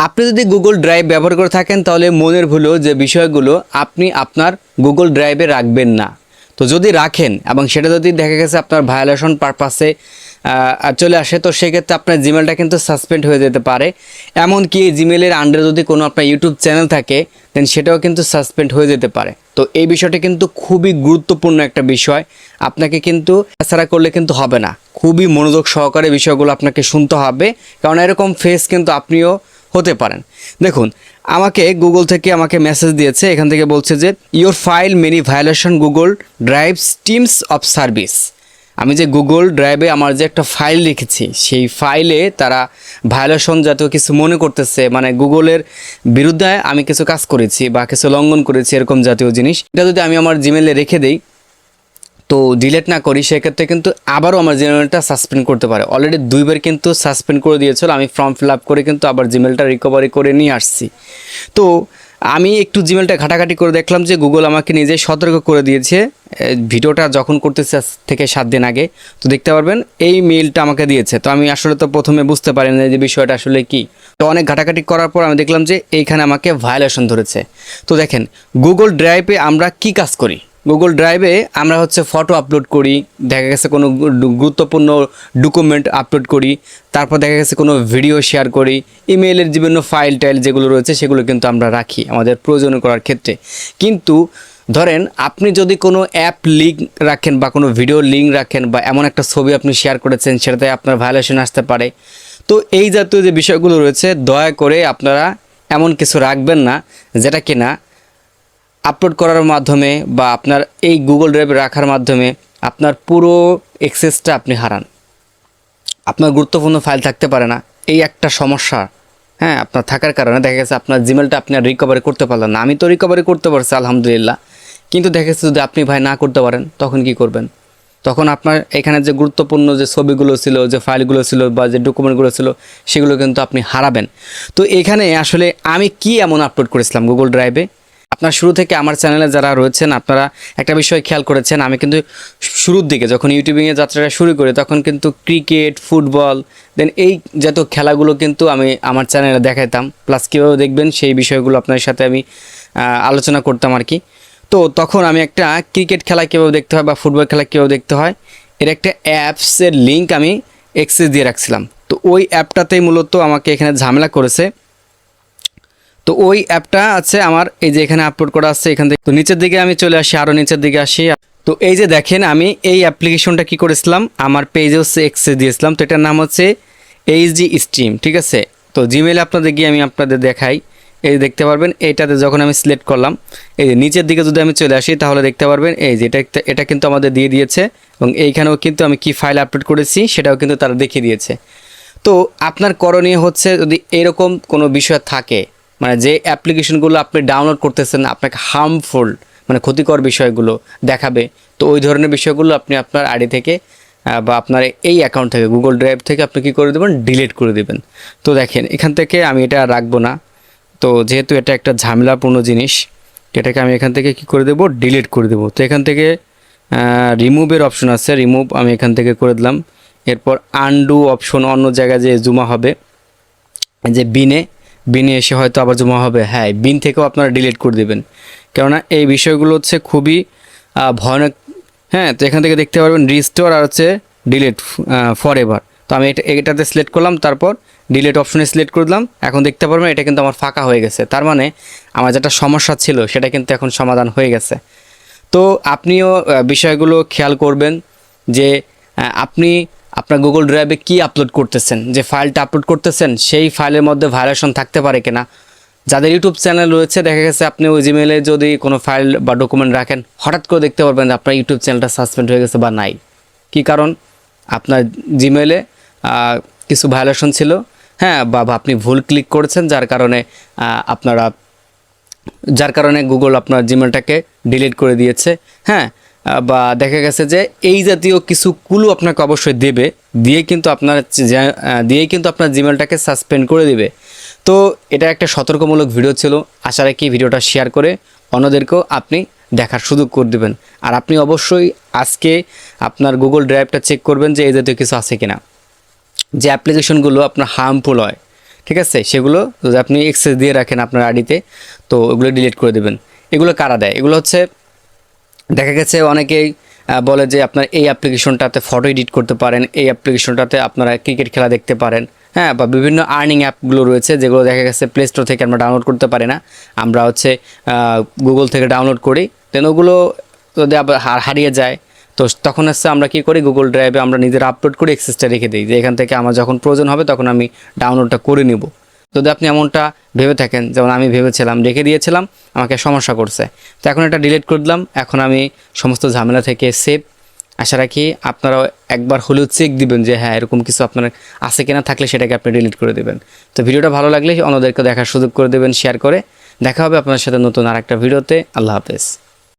আপনি যদি Google drive ব্যবহার করে থাকেন তাহলে মনের ভুলেও যে বিষয়গুলো আপনি আপনার গুগল ড্রাইভে রাখবেন না। তো যদি রাখেন এবং সেটা যদি দেখা গেছে আপনার ভায়োলেশন পারপাসে চলে আসে, তো সেক্ষেত্রে আপনার জিমেলটা কিন্তু সাসপেন্ড হয়ে যেতে পারে। এমনকি জিমেলের আন্ডারে যদি কোনো আপনার ইউটিউব চ্যানেল থাকে দেন সেটাও কিন্তু সাসপেন্ড হয়ে যেতে পারে। তো এই বিষয়টা কিন্তু খুবই গুরুত্বপূর্ণ একটা বিষয়, আপনাকে কিন্তু এছাড়া করলে কিন্তু হবে না। খুবই মনোযোগ সহকারে বিষয়গুলো আপনাকে শুনতে হবে, কারণ এরকম ফেস কিন্তু আপনিও হতে পারেন। দেখুন, আমাকে গুগল থেকে আমাকে মেসেজ দিয়েছে, এখান থেকে বলছে যে your file many violation Google drives teams of service. আমি যে গুগল ড্রাইভে আমার যে একটা ফাইল লিখেছি সেই ফাইলে তারা ভায়োলেশন জাতীয় কিছু মনে করতেছে, মানে গুগলের বিরুদ্ধে আমি কিছু কাজ করেছি বা কিছু লঙ্ঘন করেছি এরকম জাতীয় জিনিস। এটা যদি আমি আমার জিমেলে রেখে দিই, তো ডিলিট না করি, সেক্ষেত্রে কিন্তু আবারও আমার জিমেলটা সাসপেন্ড করতে পারে। অলরেডি 2বার কিন্তু সাসপেন্ড করে দিয়েছিল, আমি ফর্ম ফিল আপ করে কিন্তু আবার জিমেলটা রিকভারি করে নিয়ে আসছি। তো আমি একটু জিমেলটা ঘাটাঘাটি করে দেখলাম যে গুগল আমাকে নিজে সতর্ক করে দিয়েছে। ভিডিওটা যখন করতেছে আজ থেকে 7 দিন আগে, তো দেখতে পারবেন এই মেইলটা আমাকে দিয়েছে। তো আমি আসলে তো প্রথমে বুঝতে পারি না যে বিষয়টা আসলে কি। তো অনেক ঘাটাঘাটি করার পর আমি দেখলাম যে এইখানে আমাকে ভায়োলেশন ধরেছে। তো দেখেন, গুগল ড্রাইভে আমরা কি কাজ করি। গুগল ড্রাইভে আমরা হচ্ছে ফটো আপলোড করি, দেখা গেছে কোনো গুরুত্বপূর্ণ ডকুমেন্ট আপলোড করি, তারপর দেখা গেছে কোনো ভিডিও শেয়ার করি, ইমেইলের বিভিন্ন ফাইল টাইল যেগুলো রয়েছে সেগুলো কিন্তু আমরা রাখি আমাদের প্রয়োজন করার ক্ষেত্রে। কিন্তু ধরেন আপনি যদি কোনো অ্যাপ লিঙ্ক রাখেন বা কোনো ভিডিও লিঙ্ক রাখেন বা এমন একটা ছবি আপনি শেয়ার করেছেন সেটাতে আপনার ভায়োলেশন আসতে পারে। তো এই জাতীয় যে বিষয়গুলো রয়েছে দয়া করে আপনারা এমন কিছু রাখবেন না যেটা কিনা আপলোড করার মাধ্যমে বা আপনার এই গুগল ড্রাইভে রাখার মাধ্যমে আপনার পুরো অ্যাক্সেসটা আপনি হারান। আপনার গুরুত্বপূর্ণ ফাইল থাকতে পারে না, এই একটা সমস্যা। হ্যাঁ, আপনার থাকার কারণে দেখা গেছে আপনার জিমেলটা আপনি আর রিকভারি করতে পারলেন না। আমি তো রিকভারি করতে পারছি আলহামদুলিল্লাহ, কিন্তু দেখা গেছে যদি আপনি ভাই না করতে পারেন তখন কি করবেন? তখন আপনার এখানে যে গুরুত্বপূর্ণ যে ছবিগুলো ছিল, যে ফাইলগুলো ছিল বা যে ডকুমেন্টগুলো ছিল সেগুলো কিন্তু আপনি হারাবেন। তো এখানে আসলে আমি কি এমন আপলোড করেছিলাম গুগল ড্রাইভে, আপনার শুরু থেকে আমার চ্যানেলে যারা রয়েছেন আপনারা একটা বিষয় খেয়াল করেছেন, আমি কিন্তু শুরুর দিকে যখন ইউটিউবিংয়ে যাত্রাটা শুরু করি তখন কিন্তু ক্রিকেট, ফুটবল, দেন এই জাতীয় খেলাগুলো কিন্তু আমি আমার চ্যানেলে দেখাইতাম, প্লাস কীভাবে দেখবেন সেই বিষয়গুলো আপনার সাথে আমি আলোচনা করতাম আর কি। তো তখন আমি একটা ক্রিকেট খেলা কীভাবে দেখতে হয় বা ফুটবল খেলা কীভাবে দেখতে হয় এর একটা অ্যাপসের লিঙ্ক আমি অ্যাক্সেস দিয়ে রাখছিলাম। তো ওই অ্যাপটাতেই মূলত আমাকে এখানে ঝামেলা করেছে। তো ওই অ্যাপটা আছে আমার এই যে এখানে আপলোড করা আছে এখান থেকে। তো নিচের দিকে আমি চলে আসি, আরও নিচের দিকে আসি। তো এই যে দেখেন আমি এই অ্যাপ্লিকেশনটা কি করেছিলাম, আমার পেজে হচ্ছে অ্যাক্সেস দিয়েছিলাম। তো এটার নাম হচ্ছে এইচডি স্ট্রিম, ঠিক আছে। তো জিমেলে আপনাদের গিয়ে আমি আপনাদের দেখাই, এই দেখতে পারবেন এইটাতে যখন আমি সিলেক্ট করলাম, এই যে নিচের দিকে যদি আমি চলে আসি তাহলে দেখতে পারবেন এই যে এটা কিন্তু আমাদের দিয়ে দিয়েছে, এবং এইখানেও কিন্তু আমি কি ফাইল আপলোড করেছি সেটাও কিন্তু তারা দেখিয়ে দিয়েছে। তো আপনার করণীয় হচ্ছে যদি এরকম কোনো বিষয় থাকে, মানে যে অ্যাপ্লিকেশনগুলো আপনি ডাউনলোড করতেছেন আপনাকে হার্মফুল মানে ক্ষতিকর বিষয়গুলো দেখাবে, তো ওই ধরনের বিষয়গুলো আপনি আপনার আইডি থেকে বা আপনার এই অ্যাকাউন্ট থেকে গুগল ড্রাইভ থেকে আপনি কী করে দেবেন, ডিলিট করে দেবেন। তো দেখেন এখান থেকে আমি এটা রাখবো না, তো যেহেতু এটা একটা ঝামেলাপূর্ণ জিনিস এটাকে আমি এখান থেকে কী করে দেবো, ডিলিট করে দেবো। তো এখান থেকে রিমুভের অপশন আছে, রিমুভ আমি এখান থেকে করে দিলাম। এরপর আনডু অপশন, অন্য জায়গায় যে জমা হবে যে বিনে এসে হয়তো আবার জমা হবে, হ্যাঁ বিন থেকেও আপনারা ডিলিট করে দেবেন, কেননা এই বিষয়গুলো হচ্ছে খুবই ভয়ানক। হ্যাঁ, তো এখান থেকে দেখতে পারবেন রিস্টোর আর হচ্ছে ডিলিট ফর এভার। তো আমি এটাতে সিলেক্ট করলাম, তারপর ডিলিট অপশনে সিলেক্ট করে দিলাম। এখন দেখতে পারবেন এটা কিন্তু আমার ফাঁকা হয়ে গেছে, তার মানে আমার যেটা সমস্যা ছিল সেটা কিন্তু এখন সমাধান হয়ে গেছে। তো আপনিও বিষয়গুলো খেয়াল করবেন যে আপনি আপনার গুগল ড্রাইভে কি আপলোড করতেছেন, যে ফাইলটা আপলোড করতেছেন সেই ফাইলের মধ্যে ভায়োলেশন থাকতে পারে কিনা। যাদের ইউটিউব চ্যানেল রয়েছে দেখা গেছে আপনি ওই জিমেলে যদি কোনো ফাইল বা ডকুমেন্ট রাখেন হঠাৎ করে দেখতে পারবেন যে আপনার ইউটিউব চ্যানেলটা সাসপেন্ড হয়ে গেছে বা নাই। কী কারণ? আপনার জিমেলে কিছু ভায়োলেশন ছিল, হ্যাঁ, বা আপনি ভুল ক্লিক করেছেন যার কারণে গুগল আপনার জিমেলটাকে ডিলিট করে দিয়েছে। হ্যাঁ, বা দেখা গেছে যে এই জাতীয় কিছু ক্লু আপনাকে অবশ্যই দিয়েই কিন্তু আপনার জিমেলটাকে সাসপেন্ড করে দিবে। তো এটা একটা সতর্কমূলক ভিডিও ছিল, আশা রাখি ভিডিওটা শেয়ার করে অন্যদেরকেও আপনি দেখার সুযোগ করে দেবেন। আর আপনি অবশ্যই আজকে আপনার গুগল ড্রাইভটা চেক করবেন যে এই জাতীয় কিছু আছে কিনা, যে অ্যাপ্লিকেশনগুলো আপনার হার্মফুল হয়, ঠিক আছে, সেগুলো যদি আপনি এক্সেস দিয়ে রাখেন আপনার আইডিতে, তো ওগুলো ডিলিট করে দেবেন। এগুলো কারা দেয়? এগুলো হচ্ছে দেখা গেছে অনেকেই বলে যে আপনার এই অ্যাপ্লিকেশনটাতে ফটো এডিট করতে পারেন, এই অ্যাপ্লিকেশনটাতে আপনারা ক্রিকেট খেলা দেখতে পারেন, হ্যাঁ, বা বিভিন্ন আর্নিং অ্যাপগুলো রয়েছে যেগুলো দেখা গেছে প্লে স্টোর থেকে আমরা ডাউনলোড করতে পারি না, আমরা হচ্ছে গুগল থেকে ডাউনলোড করি। দেন ওগুলো যদি আবার হারিয়ে যায়, তো তখন হচ্ছে আমরা কী করি, গুগল ড্রাইভে আমরা নিজেরা আপলোড করে এক্সেসটা রেখে দিই, যে এখান থেকে আমার যখন প্রয়োজন হবে তখন আমি ডাউনলোডটা করে নিব। যদি আপনি এমনটা ভেবে থাকেন, যেমন আমি ভেবেছিলাম, রেখে দিয়েছিলাম, আমাকে সমস্যা করছে, তো এখন এটা ডিলিট করে দিলাম। এখন আমি সমস্ত ঝামেলা থেকে সেভ। আশা রাখি আপনারাও একবার হলেও চেক দিবেন যে হ্যাঁ এরকম কিছু আপনার আছে কিনা, থাকলে সেটাকে আপনি ডিলিট করে দেবেন। তো ভিডিওটা ভালো লাগলে অন্যদেরকে দেখার সুযোগ করে দেবেন শেয়ার করে। দেখা হবে আপনার সাথে নতুন আরেকটা ভিডিওতে। আল্লাহ হাফেজ।